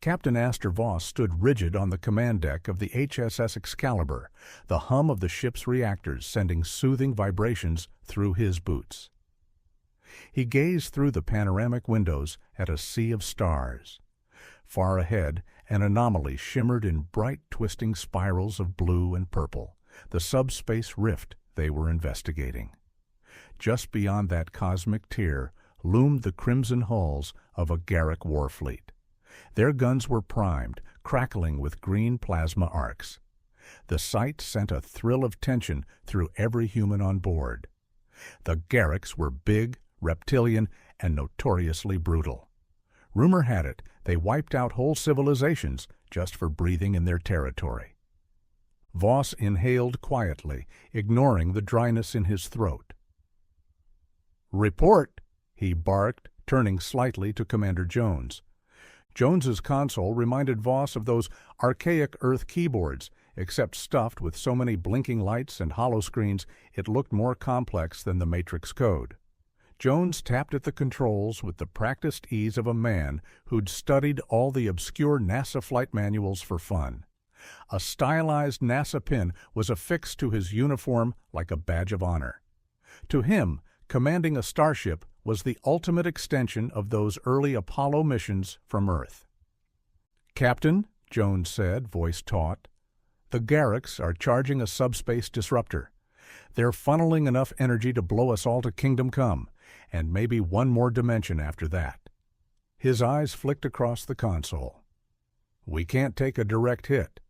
Captain Aster Voss stood rigid on the command deck of the HSS Excalibur, the hum of the ship's reactors sending soothing vibrations through his boots. He gazed through the panoramic windows at a sea of stars. Far ahead, an anomaly shimmered in bright, twisting spirals of blue and purple, the subspace rift they were investigating. Just beyond that cosmic tier loomed the crimson hulls of a Gharak warfleet. Their guns were primed, crackling with green plasma arcs. The sight sent a thrill of tension through every human on board. The Gharaks were big, reptilian, and notoriously brutal. Rumor had it they wiped out whole civilizations just for breathing in their territory. Voss inhaled quietly, ignoring the dryness in his throat. "Report," he barked, turning slightly to Commander Jones. Jones's console reminded Voss of those archaic Earth keyboards, except stuffed with so many blinking lights and holoscreens it looked more complex than the Matrix code. Jones tapped at the controls with the practiced ease of a man who'd studied all the obscure NASA flight manuals for fun. A stylized NASA pin was affixed to his uniform like a badge of honor. To him, commanding a starship was the ultimate extension of those early Apollo missions from Earth. "Captain," Jones said, voice taut, "the Gharaks are charging a subspace disruptor. They're funneling enough energy to blow us all to Kingdom Come, and maybe one more dimension after that." His eyes flicked across the console. "We can't take a direct hit.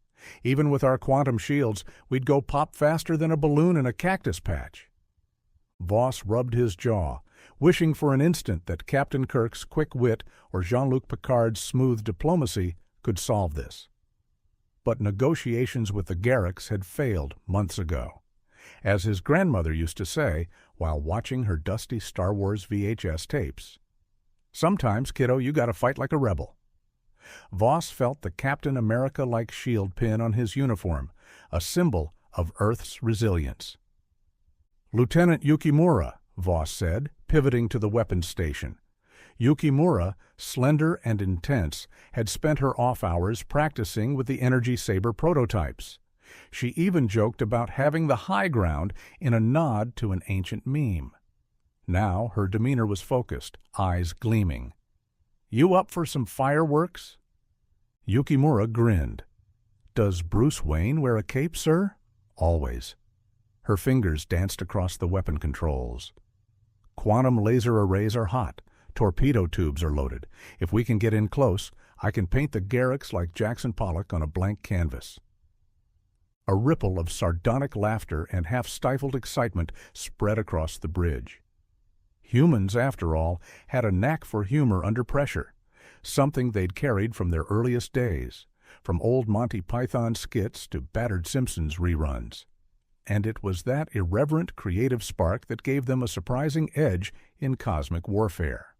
Even with our quantum shields, we'd go pop faster than a balloon in a cactus patch." Voss rubbed his jaw, wishing for an instant that Captain Kirk's quick wit or Jean-Luc Picard's smooth diplomacy could solve this. But negotiations with the Gharaks had failed months ago. As his grandmother used to say while watching her dusty Star Wars VHS tapes, "Sometimes, kiddo, you gotta fight like a rebel." Voss felt the Captain America-like shield pin on his uniform, a symbol of Earth's resilience. "Lieutenant Yukimura," Voss said, pivoting to the weapons station. Yukimura, slender and intense, had spent her off hours practicing with the Energy Saber prototypes. She even joked about having the high ground in a nod to an ancient meme. Now her demeanor was focused, eyes gleaming. "You up for some fireworks?" Yukimura grinned. "Does Bruce Wayne wear a cape, sir?" "Always." Her fingers danced across the weapon controls. "Quantum laser arrays are hot. Torpedo tubes are loaded. If we can get in close, I can paint the Gharaks like Jackson Pollock on a blank canvas." A ripple of sardonic laughter and half-stifled excitement spread across the bridge. Humans, after all, had a knack for humor under pressure, something they'd carried from their earliest days, from old Monty Python skits to battered Simpsons reruns. And it was that irreverent creative spark that gave them a surprising edge in cosmic warfare.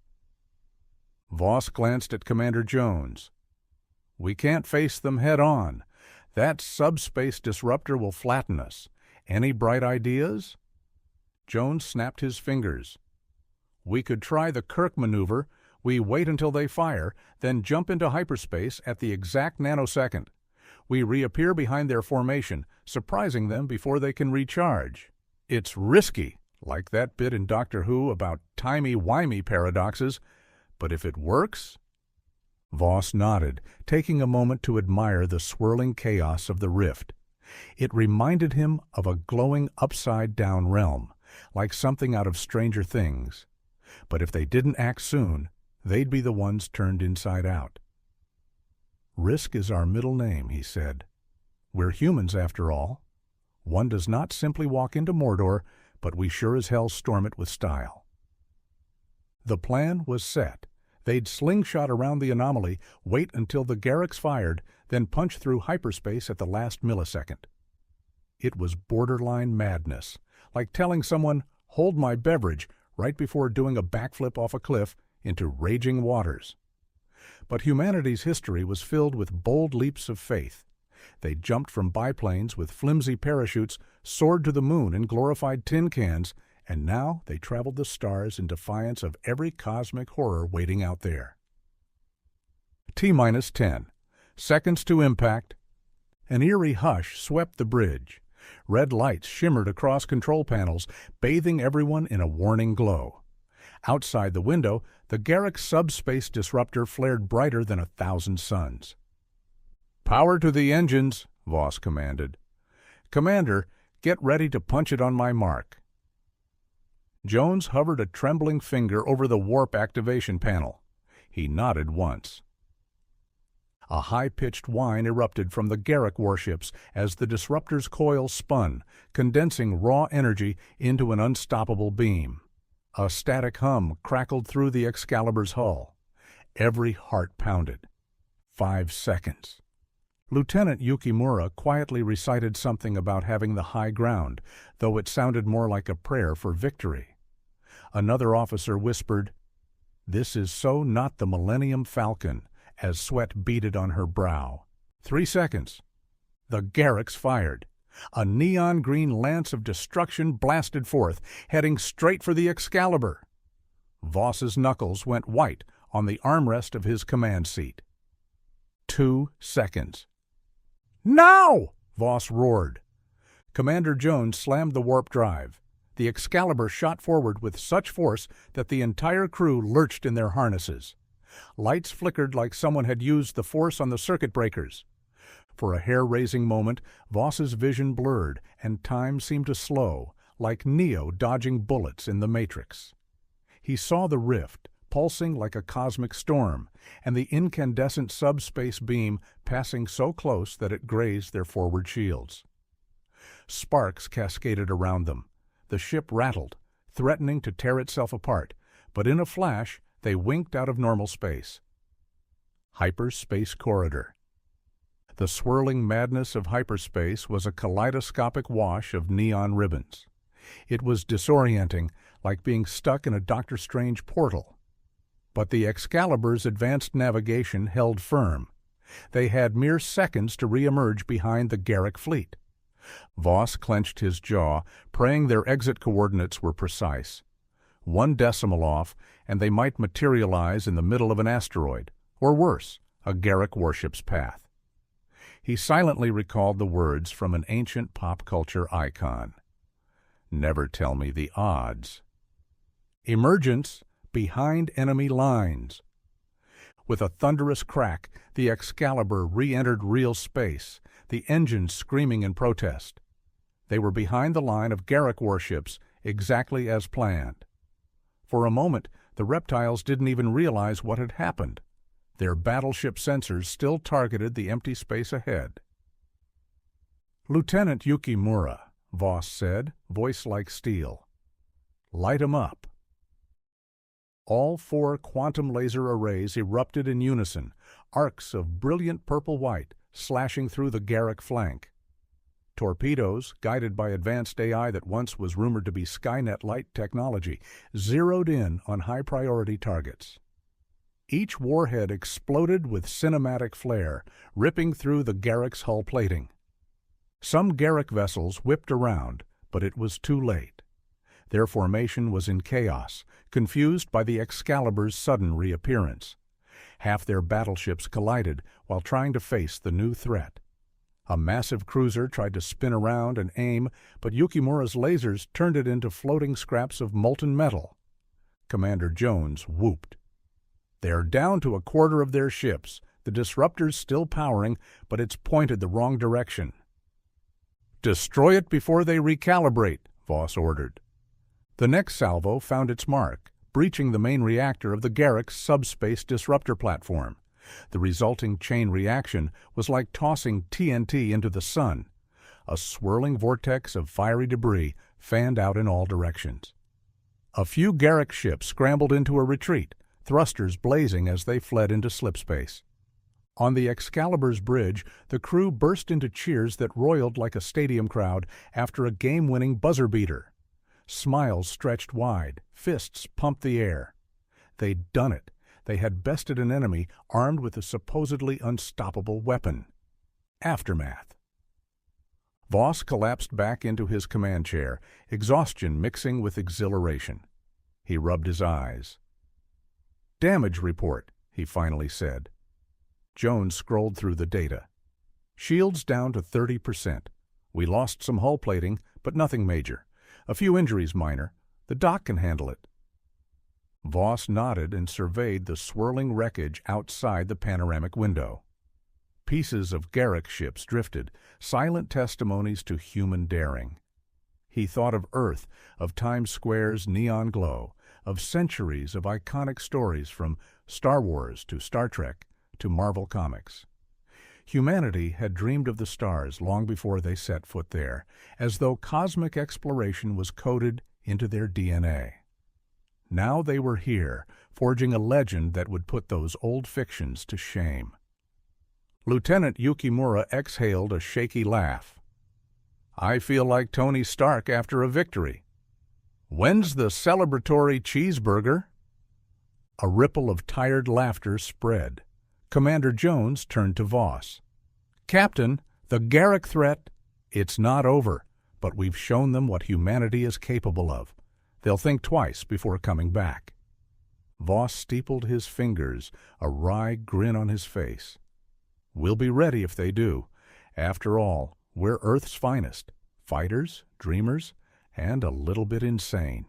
Voss glanced at Commander Jones. "We can't face them head-on. That subspace disruptor will flatten us. Any bright ideas?" Jones snapped his fingers. "We could try the Kirk maneuver. We wait until they fire, then jump into hyperspace at the exact nanosecond. We reappear behind their formation, surprising them before they can recharge. It's risky, like that bit in Doctor Who about timey-wimey paradoxes, but if it works..." Voss nodded, taking a moment to admire the swirling chaos of the rift. It reminded him of a glowing upside-down realm, like something out of Stranger Things. But if they didn't act soon, they'd be the ones turned inside out. "Risk is our middle name," he said. "We're humans, after all. One does not simply walk into Mordor, but we sure as hell storm it with style." The plan was set. They'd slingshot around the anomaly, wait until the Gharaks fired, then punch through hyperspace at the last millisecond. It was borderline madness, like telling someone, "Hold my beverage," right before doing a backflip off a cliff into raging waters. But humanity's history was filled with bold leaps of faith. They jumped from biplanes with flimsy parachutes, soared to the moon in glorified tin cans, and now they traveled the stars in defiance of every cosmic horror waiting out there. T-minus 10. Seconds to impact. An eerie hush swept the bridge. Red lights shimmered across control panels, bathing everyone in a warning glow. Outside the window, the Gharak subspace disruptor flared brighter than 1,000 suns. "Power to the engines," Voss commanded. "Commander, get ready to punch it on my mark." Jones hovered a trembling finger over the warp activation panel. He nodded once. A high-pitched whine erupted from the Gharak warships as the disruptor's coil spun, condensing raw energy into an unstoppable beam. A static hum crackled through the Excalibur's hull. Every heart pounded. 5 seconds. Lieutenant Yukimura quietly recited something about having the high ground, though it sounded more like a prayer for victory. Another officer whispered, "This is so not the Millennium Falcon," as sweat beaded on her brow. 3 seconds. The Gharaks fired. A neon-green lance of destruction blasted forth, heading straight for the Excalibur. Voss's knuckles went white on the armrest of his command seat. 2 seconds. "Now!" Voss roared. Commander Jones slammed the warp drive. The Excalibur shot forward with such force that the entire crew lurched in their harnesses. Lights flickered like someone had used the force on the circuit breakers. For a hair-raising moment, Voss's vision blurred, and time seemed to slow, like Neo dodging bullets in the Matrix. He saw the rift, pulsing like a cosmic storm, and the incandescent subspace beam passing so close that it grazed their forward shields. Sparks cascaded around them. The ship rattled, threatening to tear itself apart, but in a flash, they winked out of normal space. Hyperspace corridor. The swirling madness of hyperspace was a kaleidoscopic wash of neon ribbons. It was disorienting, like being stuck in a Doctor Strange portal. But the Excalibur's advanced navigation held firm. They had mere seconds to re-emerge behind the Gharak fleet. Voss clenched his jaw, praying their exit coordinates were precise. 1 decimal off, and they might materialize in the middle of an asteroid, or worse, a Gharak warship's path. He silently recalled the words from an ancient pop culture icon. "Never tell me the odds." Emergence behind enemy lines. With a thunderous crack, the Excalibur re-entered real space, the engines screaming in protest. They were behind the line of Gharak warships, exactly as planned. For a moment, the reptiles didn't even realize what had happened. Their battleship sensors still targeted the empty space ahead. "Lieutenant Yukimura," Voss said, voice like steel. "Light 'em up." All 4 quantum laser arrays erupted in unison, arcs of brilliant purple-white slashing through the Gharak flank. Torpedoes, guided by advanced AI that once was rumored to be Skynet-light technology, zeroed in on high-priority targets. Each warhead exploded with cinematic flair, ripping through the Gharak's hull plating. Some Gharak vessels whipped around, but it was too late. Their formation was in chaos, confused by the Excalibur's sudden reappearance. Half their battleships collided while trying to face the new threat. A massive cruiser tried to spin around and aim, but Yukimura's lasers turned it into floating scraps of molten metal. Commander Jones whooped. "They're down to a quarter of their ships. The disruptor's still powering, but it's pointed the wrong direction." "Destroy it before they recalibrate," Voss ordered. The next salvo found its mark, breaching the main reactor of the Gharak's subspace disruptor platform. The resulting chain reaction was like tossing TNT into the sun. A swirling vortex of fiery debris fanned out in all directions. A few Gharak ships scrambled into a retreat, thrusters blazing as they fled into slipspace. On the Excalibur's bridge, the crew burst into cheers that roiled like a stadium crowd after a game-winning buzzer beater. Smiles stretched wide, fists pumped the air. They'd done it. They had bested an enemy armed with a supposedly unstoppable weapon. Aftermath. Voss collapsed back into his command chair, exhaustion mixing with exhilaration. He rubbed his eyes. "Damage report," he finally said. Jones scrolled through the data. Shields down to 30%. We lost some hull plating, but nothing major. A few injuries minor. The dock can handle it. Voss nodded and surveyed the swirling wreckage outside the panoramic window. Pieces of Gharak ships drifted, silent testimonies to human daring. He thought of Earth, of Times Square's neon glow, of centuries of iconic stories from Star Wars to Star Trek to Marvel Comics. Humanity had dreamed of the stars long before they set foot there, as though cosmic exploration was coded into their DNA. Now they were here, forging a legend that would put those old fictions to shame. Lieutenant Yukimura exhaled a shaky laugh. I feel like Tony Stark after a victory. When's the celebratory cheeseburger? A ripple of tired laughter spread. Commander Jones turned to Voss. Captain, the Gharak threat, it's not over, but we've shown them what humanity is capable of. They'll think twice before coming back. Voss steepled his fingers, a wry grin on his face. We'll be ready if they do. After all, we're Earth's finest. Fighters, dreamers, and a little bit insane.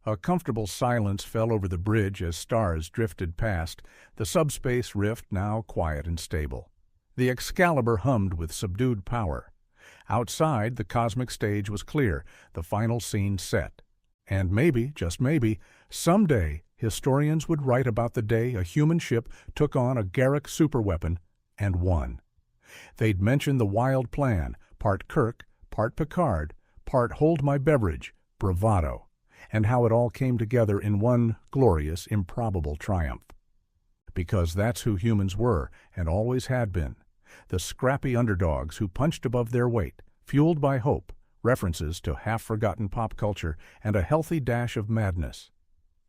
A comfortable silence fell over the bridge as stars drifted past, the subspace rift now quiet and stable. The Excalibur hummed with subdued power. Outside, the cosmic stage was clear, the final scene set. And maybe, just maybe, someday historians would write about the day a human ship took on a Gharak superweapon and won. They'd mention the wild plan, part Kirk, part Picard, part hold my beverage, bravado, and how it all came together in one glorious, improbable triumph. Because that's who humans were, and always had been. The scrappy underdogs who punched above their weight, fueled by hope, references to half-forgotten pop culture, and a healthy dash of madness.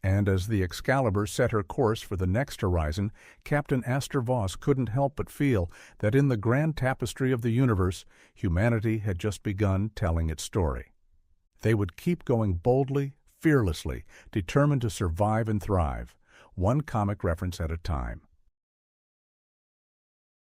And as the Excalibur set her course for the next horizon, Captain Aster Voss couldn't help but feel that in the grand tapestry of the universe, humanity had just begun telling its story. They would keep going boldly, fearlessly, determined to survive and thrive, one comic reference at a time.